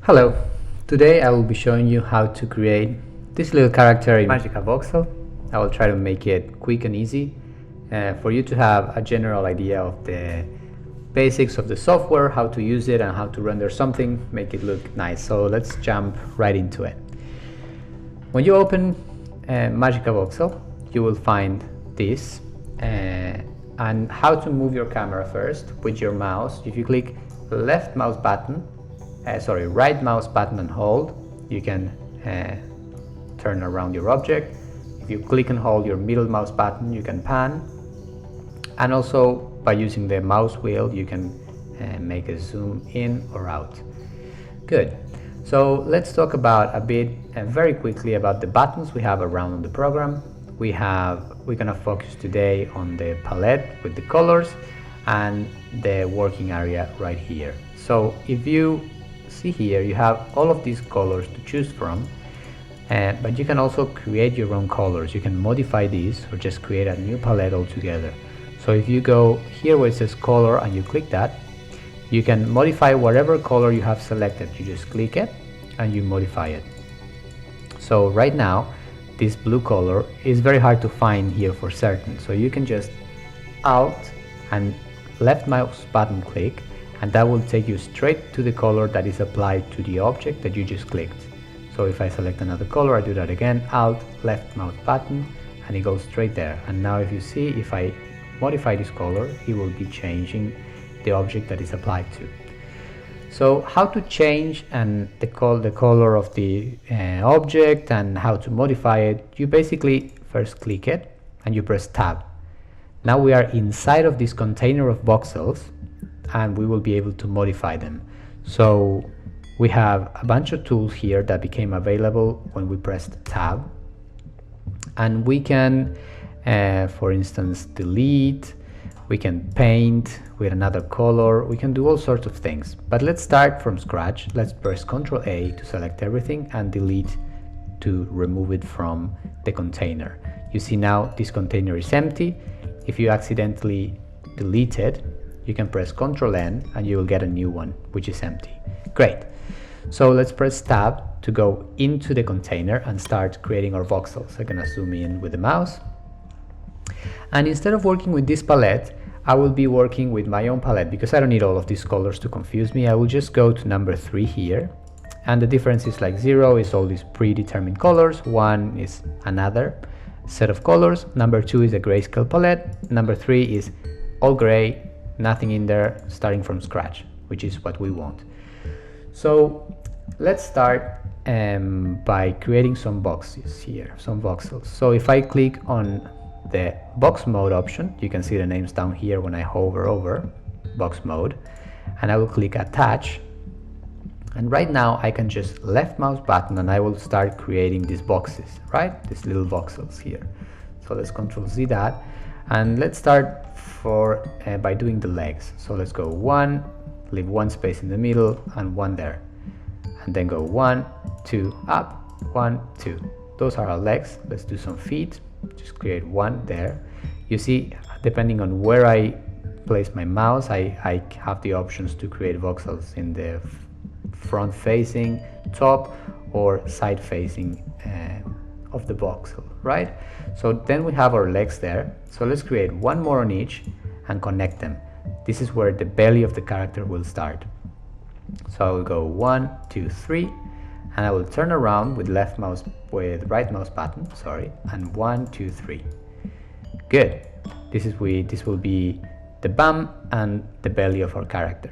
Hello, today I will be showing you how to create this little character in Magicavoxel. I will try to make it quick and easy for you to have a general idea of the basics of the software, how to use it and how to render something, make it look nice. So let's jump right into it. When you open Magicavoxel, you will find this and how to move your camera first with your mouse. If you click right mouse button and hold, you can turn around your object. If you click and hold your middle mouse button, you can pan, and also by using the mouse wheel you can make a zoom in or out. Good. So let's talk about a bit very quickly about the buttons we have around the program. We're gonna focus today on the palette with the colors and the working area right here. So if you see here, you have all of these colors to choose from, but you can also create your own colors. You can modify these or just create a new palette altogether. So if you go here where it says color and you click that, you can modify whatever color you have selected. You just click it and you modify it. So right now this blue color is very hard to find here for certain, so you can just Alt and left mouse button click, and that will take you straight to the color that is applied to the object that you just clicked. So if I select another color, I do that again, Alt left mouse button, and it goes straight there. And now if you see, if I modify this color, it will be changing the object that is applied to. So how to change the color of the object and how to modify it, you basically first click it and you press tab. Now we are inside of this container of voxels and we will be able to modify them. So we have a bunch of tools here that became available when we pressed tab, and we can for instance delete, we can paint with another color, we can do all sorts of things. But let's start from scratch. Let's press Ctrl A to select everything and delete to remove it from the container. You see now this container is empty. If you accidentally delete it, you can press Ctrl N and you will get a new one which is empty. Great. So let's press tab to go into the container and start creating our voxels. I'm gonna zoom in with the mouse. And instead of working with this palette, I will be working with my own palette because I don't need all of these colors to confuse me. I will just go to number 3 here, and the difference is like 0 is all these predetermined colors, 1 is another set of colors, number 2 is a grayscale palette, number 3 is all gray, nothing in there, starting from scratch, which is what we want. So let's start by creating some boxes here, some voxels. So if I click on the box mode option, you can see the names down here when I hover over box mode, and I will click attach, and right now I can just left mouse button and I will start creating these boxes, right, these little voxels here. So let's Ctrl Z that, and let's start by doing the legs. So let's go 1, leave 1 space in the middle and 1 there, and then go 1 2 up, 1 2. Those are our legs. Let's do some feet. Just create 1 there. You see, depending on where I place my mouse, I have the options to create voxels in the front facing, top or side facing of the voxel, right? So then we have our legs there. So let's create 1 more on each and connect them. This is where the belly of the character will start. So I will go 1 2 3, and I will turn around with right mouse button, and 1 2 3. Good. This will be the bum and the belly of our character.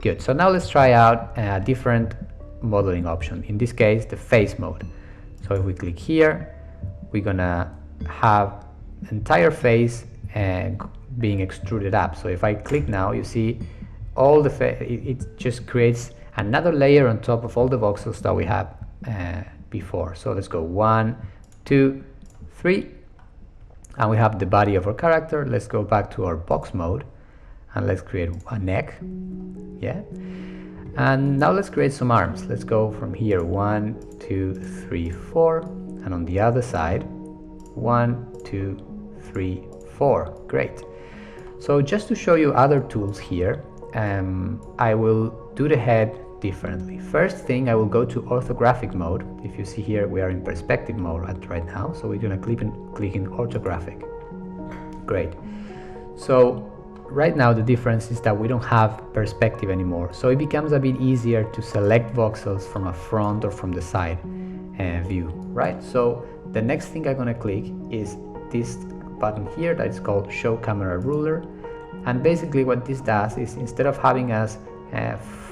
Good. So now let's try out a different modeling option. In this case, the face mode. So if we click here, we're gonna have entire face being extruded up. So if I click now, you see all the it just creates another layer on top of all the voxels that we have before. So let's go 1 2 3, and we have the body of our character. Let's go back to our box mode and let's create a neck. Yeah, and now let's create some arms. Let's go from here 1 2 3 4, and on the other side 1 2 3 4. Great. So just to show you other tools here, I will do the head differently. First thing, I will go to orthographic mode. If you see here, we are in perspective mode right now, so we're going to click in orthographic. Great. So right now the difference is that we don't have perspective anymore, so it becomes a bit easier to select voxels from a front or from the side view, right? So the next thing I'm going to click is this button here that is called Show Camera Ruler, and basically what this does is, instead of having us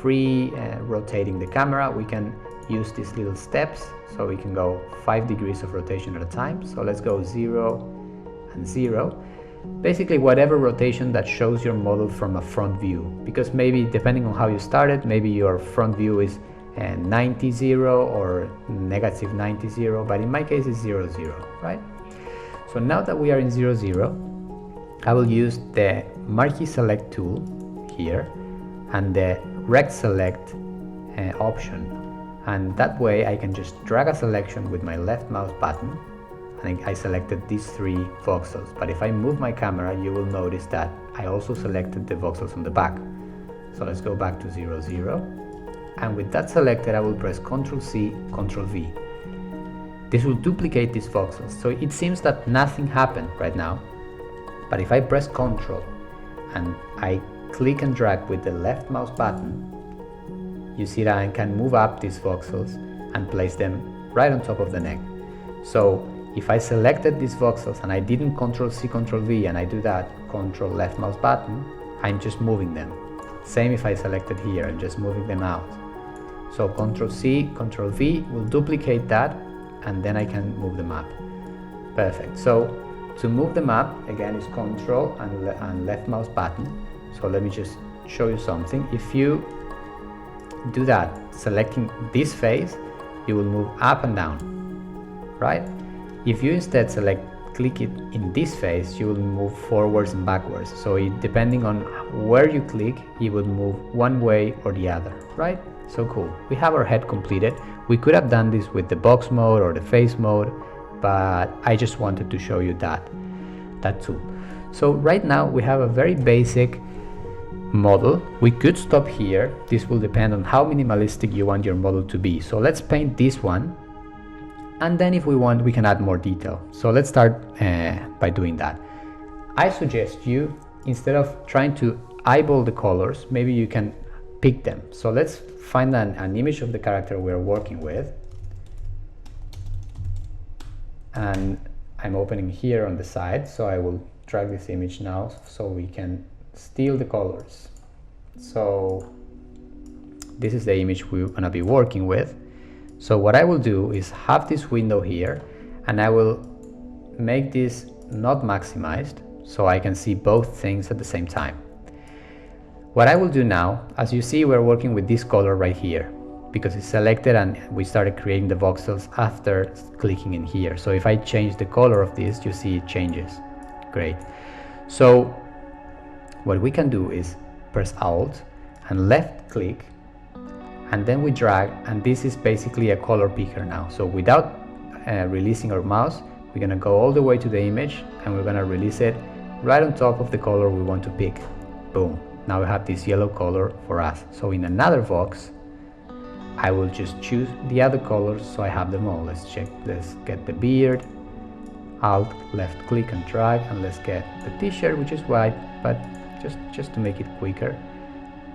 free rotating the camera, we can use these little steps, so we can go 5 degrees of rotation at a time. So let's go 0 and 0. Basically whatever rotation that shows your model from a front view, because maybe depending on how you started, maybe your front view is 90 0 or negative 90 0, but in my case it's 0 0, right? So now that we are in 0 0, I will use the marquee select tool here and the rect select option, and that way I can just drag a selection with my left mouse button, and I selected these 3 voxels. But if I move my camera, you will notice that I also selected the voxels on the back. So let's go back to 0 0, and with that selected I will press Ctrl C, Ctrl V. This will duplicate these voxels, so it seems that nothing happened right now. But if I press Ctrl and I click and drag with the left mouse button, you see that I can move up these voxels and place them right on top of the neck. So if I selected these voxels and I didn't Ctrl C, Ctrl V, and I do that, Ctrl left mouse button, I'm just moving them. Same if I selected here, I'm just moving them out. So Ctrl C, Ctrl V will duplicate that, and then I can move them up. Perfect. So to move them up, again, is Ctrl and left mouse button. So let me just show you something. If you do that, selecting this face, you will move up and down, right? If you instead click it in this face, you will move forwards and backwards. So depending on where you click, it would move one way or the other, right? So cool. We have our head completed. We could have done this with the box mode or the face mode, but I just wanted to show you that tool. So right now we have a very basic model. We could stop here. This will depend on how minimalistic you want your model to be. So let's paint this one, and then if we want, we can add more detail. So let's start by doing that. I suggest you, instead of trying to eyeball the colors, maybe you can pick them. So let's find an image of the character we're working with, and I'm opening here on the side, so I will drag this image now so we can steal the colors. So this is the image we're going to be working with. So what I will do is have this window here, and I will make this not maximized so I can see both things at the same time. What I will do now, as you see, we're working with this color right here because it's selected and we started creating the voxels after clicking in here. So if I change the color of this, you see it changes. Great. So what we can do is press Alt and left click, and then we drag, and this is basically a color picker now. So without releasing our mouse, we're going to go all the way to the image and we're going to release it right on top of the color we want to pick. Boom. Now we have this yellow color for us. So in another Vox, I will just choose the other colors so I have them all. Let's get the beard, Alt, left click and drag, and let's get the t-shirt, which is white, but just to make it quicker,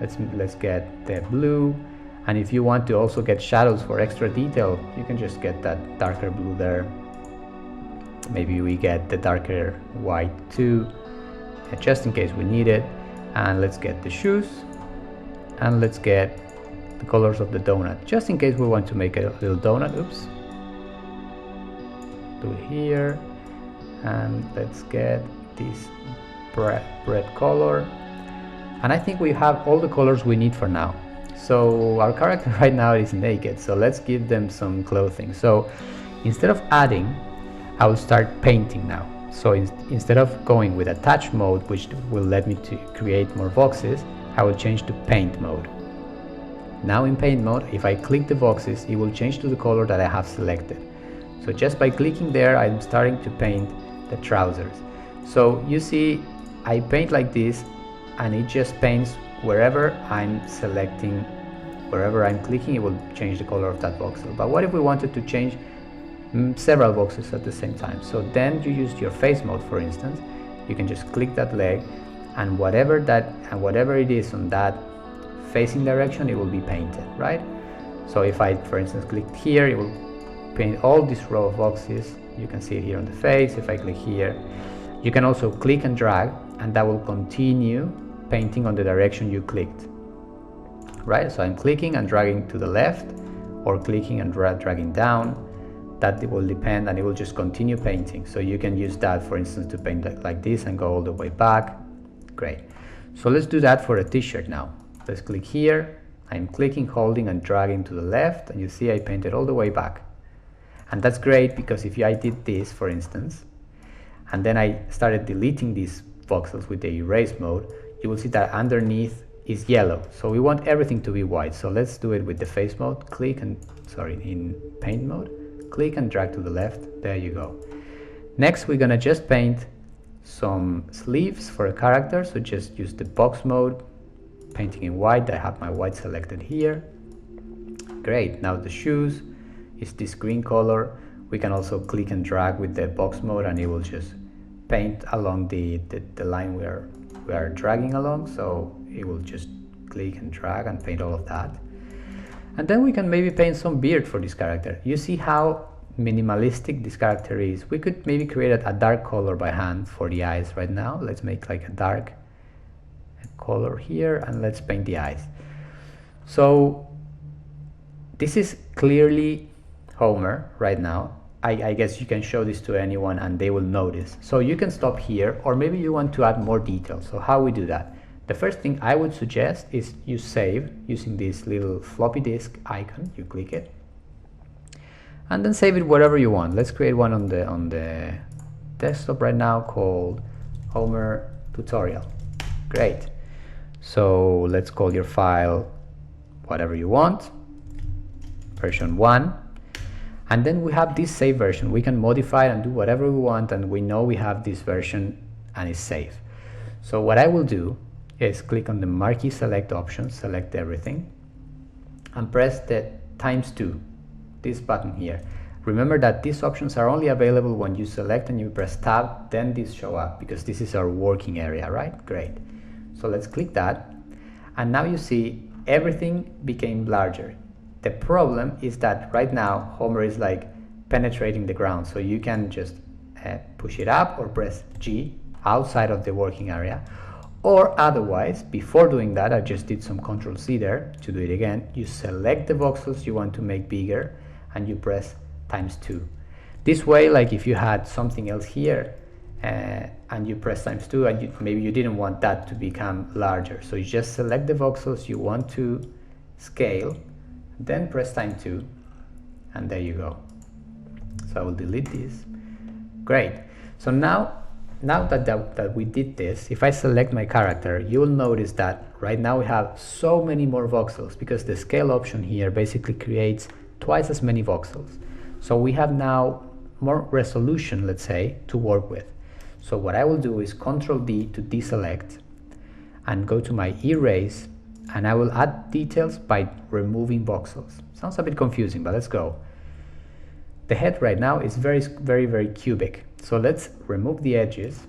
let's get the blue. And if you want to also get shadows for extra detail, you can just get that darker blue there. Maybe we get the darker white too, just in case we need it. And let's get the shoes, and let's get the colors of the donut, just in case we want to make a little donut. Oops. Do it here, and let's get this bread color. And I think we have all the colors we need for now. So our character right now is naked, so let's give them some clothing. So instead of adding, I will start painting now. So instead of going with attach mode, which will let me to create more voxes, I will change to paint mode. Now in paint mode, if I click the voxes, it will change to the color that I have selected. So just by clicking there, I'm starting to paint the trousers. So you see, I paint like this, and it just paints wherever I'm selecting wherever I'm clicking, it will change the color of that voxel. But what if we wanted to change several voxels at the same time? So then you use your face mode, for instance. You can just click that leg, and whatever it is on that facing direction, it will be painted, right? So if I, for instance, click here, it will paint all this row of boxes. You can see it here on the face. If I click here, you can also click and drag, and that will continue painting on the direction you clicked, right? So I'm clicking and dragging to the left, or clicking and dragging down. That it will depend, and it will just continue painting. So you can use that, for instance, to paint like this and go all the way back. Great. So let's do that for a t-shirt now. Let's click here. I'm clicking, holding, and dragging to the left, and you see I painted all the way back. And that's great, because if I did this, for instance, and then I started deleting these voxels with the erase mode, you will see that underneath is yellow. So we want everything to be white. So let's do it with the face mode. Click and, in paint mode, click and drag to the left. There you go. Next, we're gonna just paint some sleeves for a character. So just use the box mode, painting in white. I have my white selected here. Great. Now the shoes is this green color. We can also click and drag with the box mode, and it will just paint along the line we are dragging along. So it will just click and drag and paint all of that. And then we can maybe paint some beard for this character. You see how minimalistic this character is. We could maybe create a dark color by hand for the eyes right now. Let's make like a dark color here, and let's paint the eyes. So this is clearly Homer right now. I guess you can show this to anyone and they will notice. So you can stop here, or maybe you want to add more details. So how we do that? The first thing I would suggest is you save using this little floppy disk icon. You click it and then save it wherever you want. Let's create one on the desktop right now called Homer tutorial. Great. So let's call your file whatever you want, version 1. And then we have this save version. We can modify it and do whatever we want, and we know we have this version and it's safe. So what I will do is click on the marquee select option, select everything, and press the ×2, this button here. Remember that these options are only available when you select and you press tab, then these show up, because this is our working area, right? Great. So let's click that, and now you see everything became larger. The problem is that right now Homer is like penetrating the ground, so you can just push it up or press G outside of the working area, or otherwise, before doing that, I just did some Ctrl+C there to do it again. You select the voxels you want to make bigger and you press ×2. This way, like if you had something else here and you press ×2 and maybe you didn't want that to become larger, so you just select the voxels you want to scale, then press ×2, and there you go. So I will delete this. Great. So now that we did this, if I select my character, you will notice that right now we have so many more voxels, because the scale option here basically creates twice as many voxels. So we have now more resolution, let's say, to work with. So what I will do is Ctrl+D to deselect and go to my erase, and I will add details by removing voxels. Sounds a bit confusing, but let's go. The head right now is very cubic. So let's remove the edges.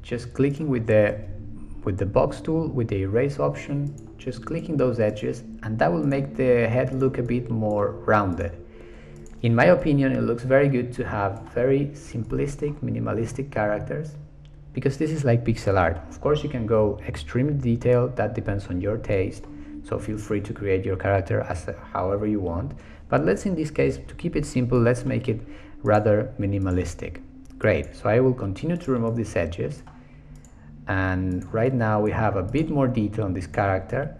Just clicking with the box tool, with the erase option, just clicking those edges, and that will make the head look a bit more rounded. In my opinion, it looks very good to have very simplistic, minimalistic characters, because this is like pixel art. Of course, you can go extremely detailed, that depends on your taste, so feel free to create your character however you want. But let's, in this case, to keep it simple, let's make it rather minimalistic. Great, so I will continue to remove these edges, and right now we have a bit more detail on this character.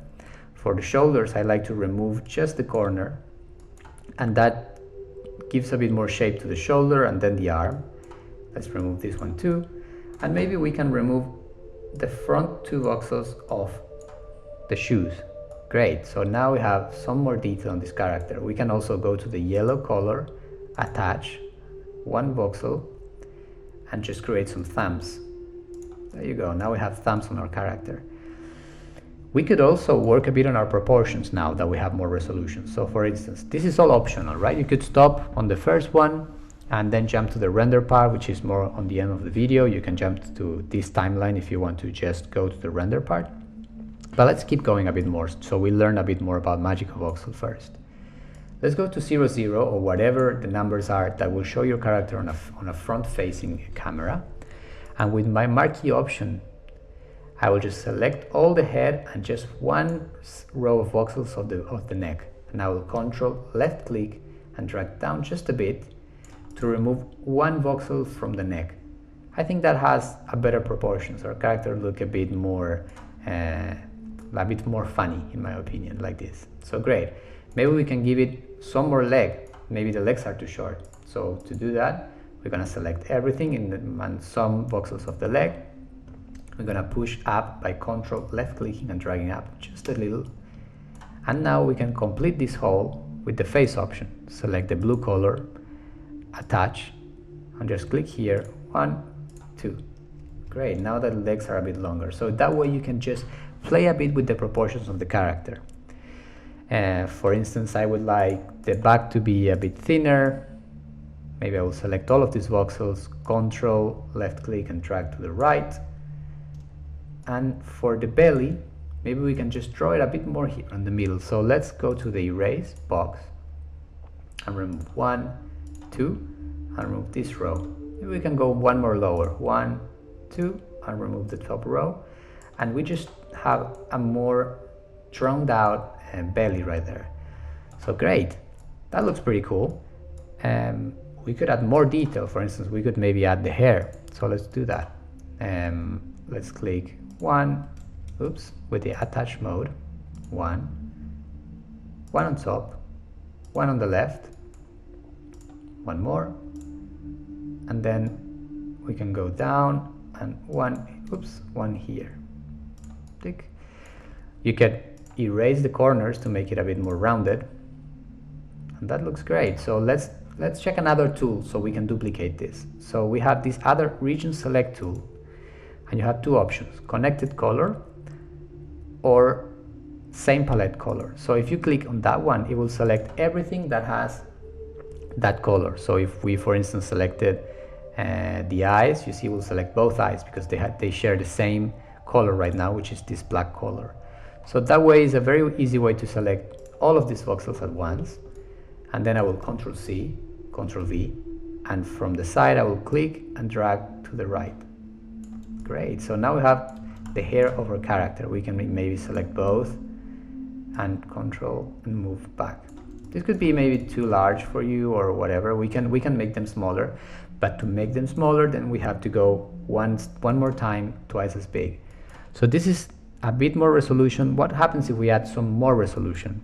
For the shoulders, I like to remove just the corner, and that gives a bit more shape to the shoulder, and then the arm. Let's remove this one too. And maybe we can remove the front two voxels of the shoes. Great, so now we have some more detail on this character. We can also go to the yellow color, attach one voxel, and just create some thumbs. There you go, now we have thumbs on our character. We could also work a bit on our proportions now that we have more resolution. So for instance, this is all optional, right? You could stop on the first one and then jump to the render part, which is more on the end of the video. You can jump to this timeline if you want to just go to the render part. But let's keep going a bit more, so we learn a bit more about Magicavoxel first. Let's go to 0, 0, or whatever the numbers are that will show your character on a front-facing camera. And with my marquee option, I will just select all the head and just one row of voxels of the neck. And I will control left click and drag down just a bit to remove one voxel from the neck. I think that has a better proportion, so our character look a bit more funny, in my opinion, like this. So great. Maybe we can give it some more leg. Maybe the legs are too short. So to do that, we're gonna select everything and some voxels of the leg. We're gonna push up by control left clicking and dragging up just a little. And now we can complete this whole with the face option. Select the blue color, attach, and just click here, 1, 2. Great, now the legs are a bit longer. So that way you can just play a bit with the proportions of the character. For instance, I would like the back to be a bit thinner. Maybe I will select all of these voxels, control left click and drag to the right. And for the belly, maybe we can just draw it a bit more here in the middle. So let's go to the erase box and remove 1, 2, and remove this row. Maybe we can go one more lower, 1, 2, and remove the top row. And we just have a more drawn out belly right there. So great, that looks pretty cool. We could add more detail. For instance, we could maybe add the hair. So let's do that. Let's click 1, oops, with the attach mode, 1 on top, 1 on the left, 1 more, and then we can go down and 1 here. Tick. You can erase the corners to make it a bit more rounded, and that looks great. So let's check another tool so we can duplicate this. So we have this other region select tool, and you have two options: connected color or same palette color. So if you click on that one, it will select everything that has that color. So if we, for instance, selected the eyes, you see we'll select both eyes because they share the same color right now, which is this black color. So that way is a very easy way to select all of these voxels at once. And then I will Control C, Control V, and from the side I will click and drag to the right. Great, so now we have the hair of our character. We can maybe select both and control and move back. This could be maybe too large for you or whatever. We can make them smaller, but to make them smaller, then we have to go one more time, twice as big. So this is a bit more resolution. What happens if we add some more resolution?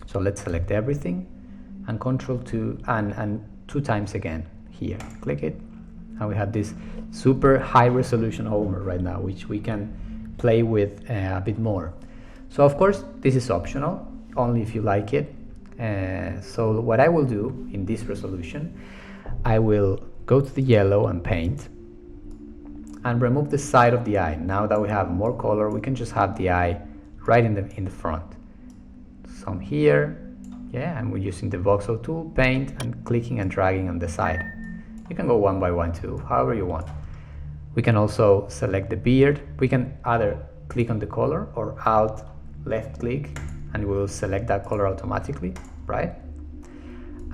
So let's select everything and Control 2 and 2 times again here. Click it, and we have this super high resolution Homer right now, which we can play with a bit more. So of course this is optional, only if you like it. So what I will do in this resolution, I will go to the yellow and paint and remove the side of the eye. Now that we have more color, we can just have the eye right in the front. Some here, yeah, and we're using the voxel tool, paint, and clicking and dragging on the side. You can go one by one too, however you want. We can also select the beard. We can either click on the color or Alt left click and we will select that color automatically, right?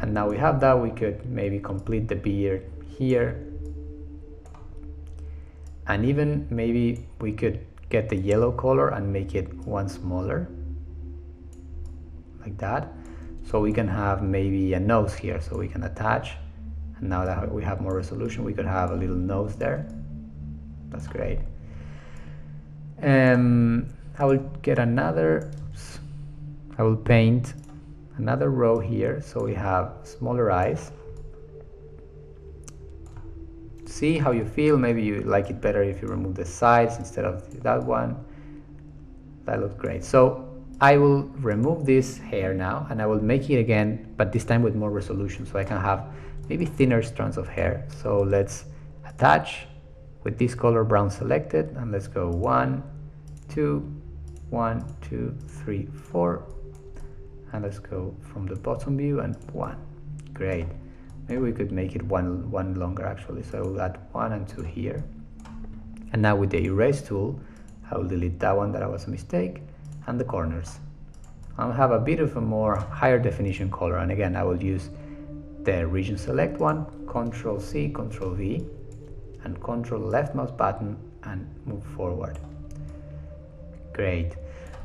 And now we have that, we could maybe complete the beard here. And even maybe we could get the yellow color and make it one smaller, like that. So we can have maybe a nose here, so we can attach. And now that we have more resolution, we could have a little nose there. That's great. I will get another, I will paint another row here, so we have smaller eyes. See how you feel. Maybe you like it better if you remove the sides instead of that one. That looks great. So I will remove this hair now and I will make it again, but this time with more resolution, so I can have maybe thinner strands of hair. So let's attach with this color brown selected, and let's go 1, 2, 1, 2, 3, 4, and let's go from the bottom view and 1. Great. Maybe we could make it one longer actually, so we'll add 1 and 2 here. And now with the erase tool, I will delete that one, that was a mistake, and the corners. I'll have a bit of a more higher definition color, and again I will use the region select one, Ctrl C, Ctrl V, and Ctrl left mouse button and move forward. Great.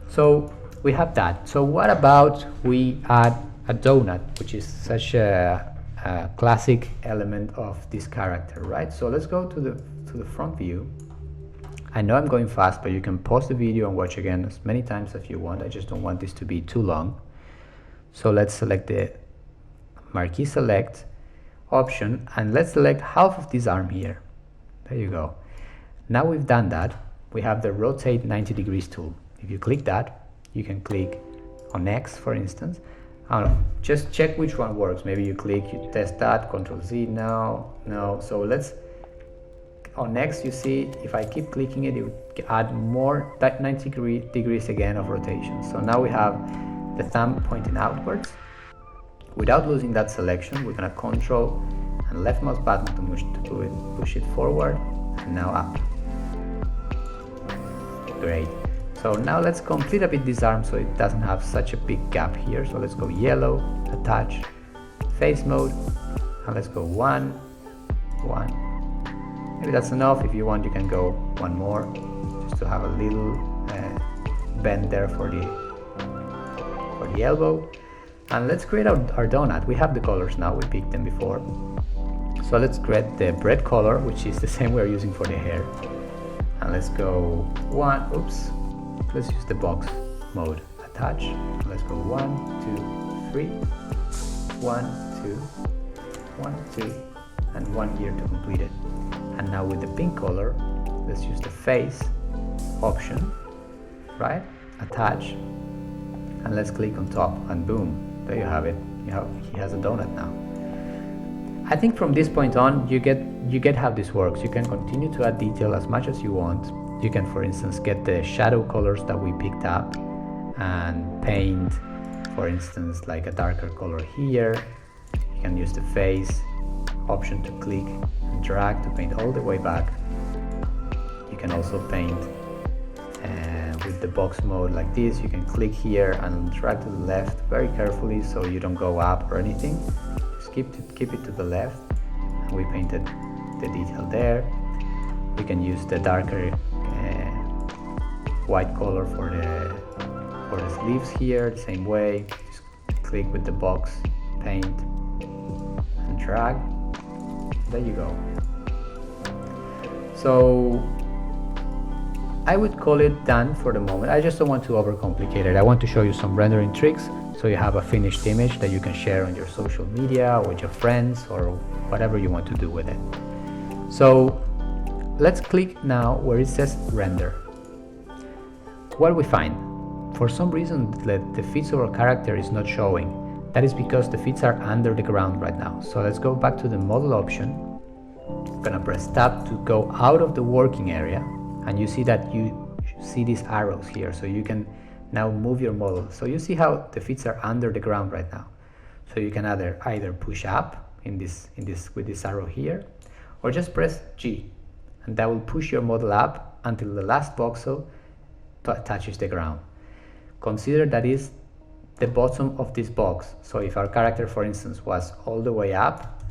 So we have that. So what about we add a donut, which is such a classic element of this character, right? So let's go to the front view. I know I'm going fast, but you can pause the video and watch again as many times as you want. I just don't want this to be too long. So let's select the marquee select option, and let's select half of this arm here. There you go. Now we've done that, we have the rotate 90 degrees tool. If you click that, you can click on X, for instance. Just check which one works. Maybe you click, you test that, Ctrl Z, no. So let's, on X, you see, if I keep clicking it, it would add more 90 degrees again of rotation. So now we have the thumb pointing outwards. Without losing that selection, we're going to Ctrl and left mouse button to push it forward, and now up. Great. So now let's complete a bit this arm so it doesn't have such a big gap here. So let's go yellow, attach, face mode, and let's go 1, 1. Maybe that's enough. If you want, you can go one more, just to have a little bend there for the elbow. And let's create our donut. We have the colors now, we picked them before. So let's create the bread color, which is the same we're using for the hair. And let's go let's use the box mode, attach. Let's go 1, 2, 3, 1, 2, 1, 2, and 1 here to complete it. And now with the pink color, let's use the face option, right? Attach, and let's click on top, and boom, there you have it. He has a donut now. I think from this point on, you get how this works. You can continue to add detail as much as you want. You can, for instance, get the shadow colors that we picked up and paint, for instance, like a darker color here. You can use the face option to click and drag to paint all the way back. You can also paint with the box mode like this. You can click here and drag to the left very carefully so you don't go up or anything. Just keep it to the left, and we painted the detail there. We can use the darker white color for the sleeves here, the same way. Just click with the box, paint, and drag. There you go. So I would call it done for the moment. I just don't want to overcomplicate it. I want to show you some rendering tricks so you have a finished image that you can share on your social media or with your friends or whatever you want to do with it. So let's click now where it says render. What do we find? For some reason the feeds of our character is not showing. That is because the feeds are under the ground right now. So let's go back to the model option. I'm gonna press tab to go out of the working area, and you see that you see these arrows here, so you can now move your model. So you see how the feeds are under the ground right now. So you can either push up with this arrow here, or just press G, and that will push your model up until the last voxel touches the ground. Consider that is the bottom of this box. So if our character, for instance, was all the way up,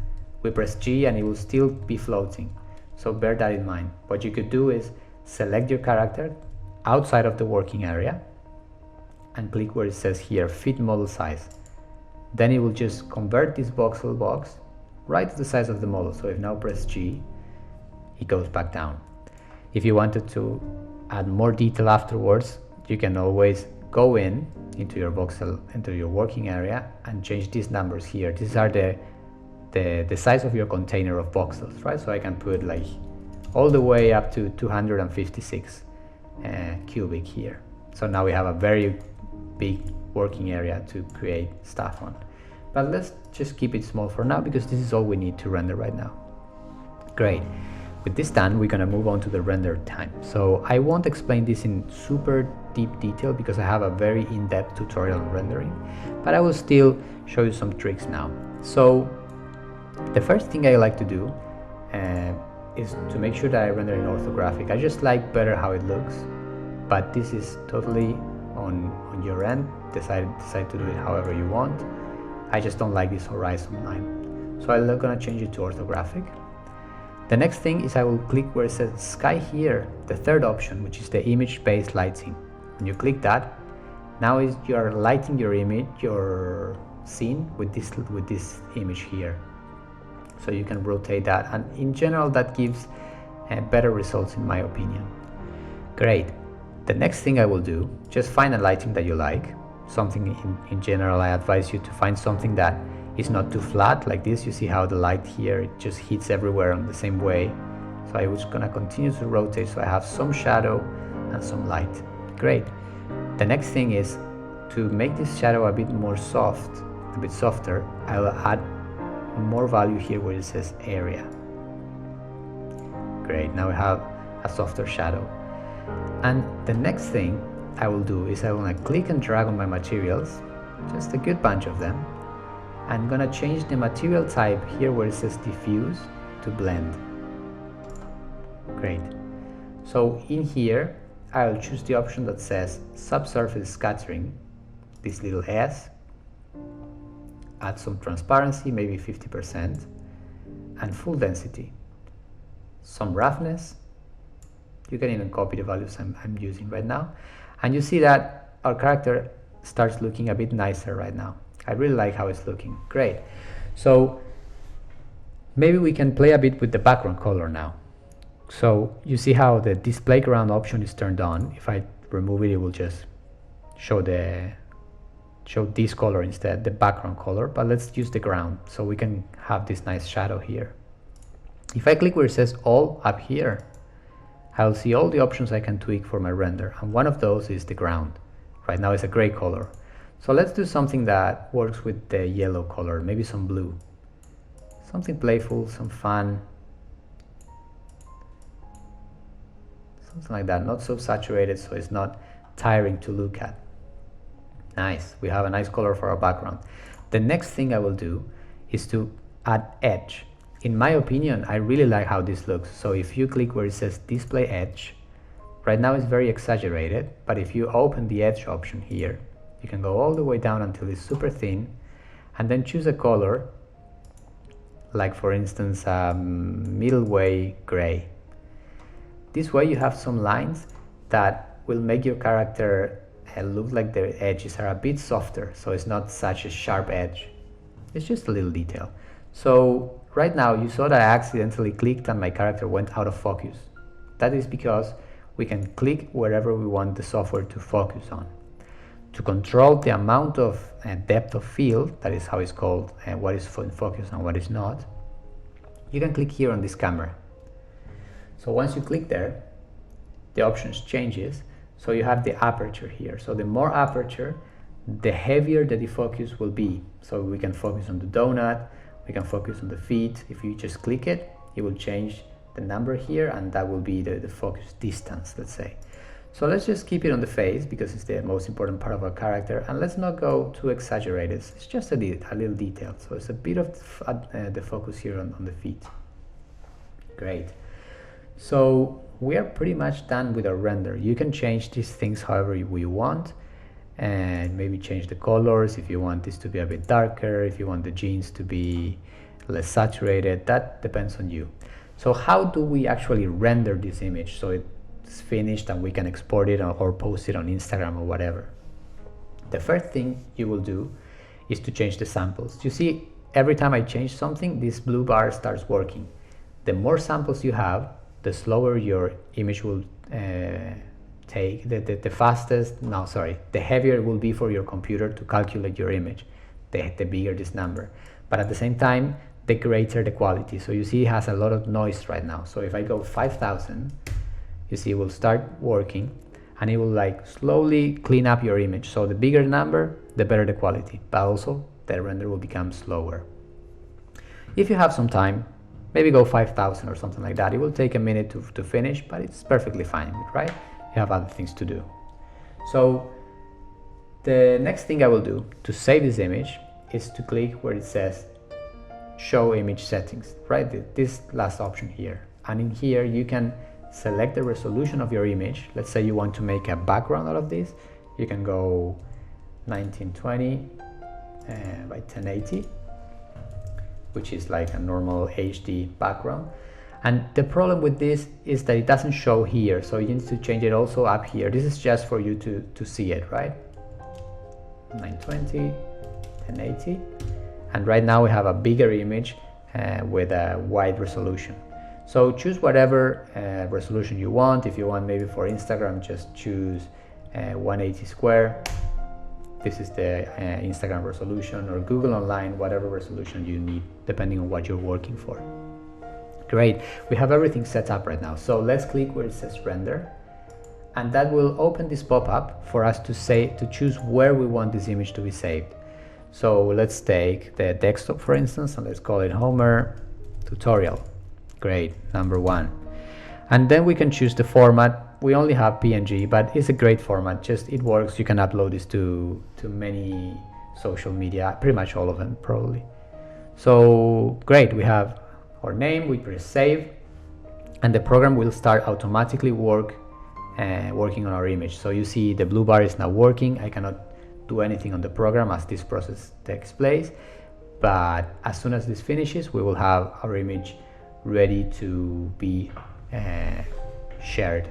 we press G and it will still be floating. So bear that in mind. What you could do is select your character outside of the working area and click where it says here fit model size. Then it will just convert this voxel box right to the size of the model. So if now press G, it goes back down. If you wanted to add more detail afterwards, you can always go into your voxel, into your working area, and change these numbers here. These are the size of your container of voxels, right? So I can put like all the way up to 256 cubic here. So now we have a very big working area to create stuff on. But let's just keep it small for now because this is all we need to render right now. Great. With this done, we're gonna move on to the render time. So I won't explain this in super deep detail because I have a very in-depth tutorial on rendering, but I will still show you some tricks now. So the first thing I like to do is to make sure that I render in orthographic. I just like better how it looks, but this is totally on your end. Decide to do it however you want. I just don't like this horizon line, so I'm gonna change it to orthographic. The next thing is I will click where it says sky here, the third option, which is the image-based lighting. When you click that, now you are lighting your image, your scene with this image here. So you can rotate that, and in general that gives better results in my opinion. Great. The next thing I will do, just find a lighting that you like. Something in general, I advise you to find something that is not too flat like this. You see how the light here, it just hits everywhere on the same way. So I was gonna continue to rotate so I have some shadow and some light. Great. The next thing is to make this shadow a bit more soft, a bit softer. I'll add more value here where it says area. Great, now we have a softer shadow. And the next thing I will do is I want to click and drag on my materials, just a good bunch of them. I'm gonna change the material type here where it says diffuse to blend. Great. So in here, I'll choose the option that says subsurface scattering, this little S, add some transparency, maybe 50%, and full density, some roughness. You can even copy the values I'm using right now. And you see that our character starts looking a bit nicer right now. I really like how it's looking. Great. So maybe we can play a bit with the background color now. So you see how the display ground option is turned on. If I remove it, it will just show this color instead, the background color, but let's use the ground so we can have this nice shadow here. If I click where it says all up here, I'll see all the options I can tweak for my render, and one of those is the ground. Right now it's a gray color. So let's do something that works with the yellow color, maybe some blue. Something playful, some fun. Something like that, not so saturated so it's not tiring to look at. Nice, we have a nice color for our background. The next thing I will do is to add edge. In my opinion, I really like how this looks. So if you click where it says display edge, right now it's very exaggerated, but if you open the edge option here, you can go all the way down until it's super thin, and then choose a color, like for instance, middle way gray. This way you have some lines that will make your character look like the edges are a bit softer, so it's not such a sharp edge. It's just a little detail. So right now you saw that I accidentally clicked and my character went out of focus. That is because we can click wherever we want the software to focus on. To control the amount of depth of field, that is how it's called, what is in focus and what is not, you can click here on this camera. So once you click there, the options changes, so you have the aperture here. So the more aperture, the heavier the defocus will be. So we can focus on the donut, we can focus on the feet. If you just click it, it will change the number here, and that will be the focus distance, let's say. So let's just keep it on the face because it's the most important part of our character, and let's not go too exaggerated. It's just a little detail. So it's a bit of the focus here on the feet. Great. So we are pretty much done with our render. You can change these things however you want, and maybe change the colors if you want this to be a bit darker, if you want the jeans to be less saturated. That depends on you. So how do we actually render this image so it's finished and we can export it or post it on Instagram or whatever? The first thing you will do is to change the samples. You see, every time I change something, this blue bar starts working. The more samples you have, the slower your image will take, the heavier it will be for your computer to calculate your image, the bigger this number. But at the same time, the greater the quality. So you see it has a lot of noise right now. So if I go 5,000, you see it will start working and it will like slowly clean up your image. So the bigger the number, the better the quality, but also the render will become slower. If you have some time, maybe go 5,000 or something like that. It will take a minute to finish, but it's perfectly fine, right? You have other things to do. So the next thing I will do to save this image is to click where it says show image settings, right? This last option here. And in here you can select the resolution of your image. Let's say you want to make a background out of this. You can go 1920 by 1080, which is like a normal HD background. And the problem with this is that it doesn't show here, so you need to change it also up here. This is just for you to see it, right? 920, 1080, and right now we have a bigger image with a wide resolution. So choose whatever resolution you want. If you want maybe for Instagram, just choose 180 square. This is the Instagram resolution, or Google Online, whatever resolution you need, depending on what you're working for. Great, we have everything set up right now. So let's click where it says render, and that will open this pop-up for us to choose where we want this image to be saved. So let's take the desktop, for instance, and let's call it Homer tutorial. Great, number 1. And then we can choose the format. We only have PNG, but it's a great format. Just it works. You can upload this to many social media, pretty much all of them probably. So great, we have our name, we press save, and the program will start automatically working on our image. So you see the blue bar is now working. I cannot do anything on the program as this process takes place, but as soon as this finishes, we will have our image ready to be shared.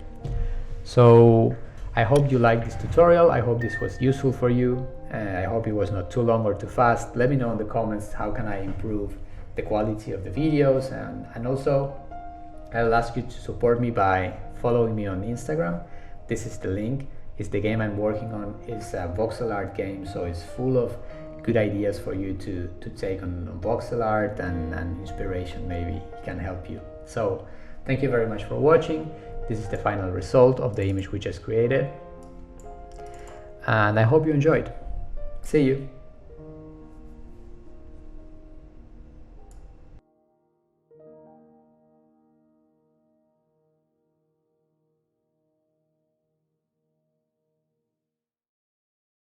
So I hope you liked this tutorial. I hope this was useful for you. I hope it was not too long or too fast. Let me know in the comments how can I improve the quality of the videos, and also I'll ask you to support me by following me on Instagram. This is the link. It's the game I'm working on. It's a voxel art game, so it's full of good ideas for you to take on voxel art, and inspiration maybe can help you. So thank you very much for watching. This is the final result of the image we just created, and I hope you enjoyed. See you.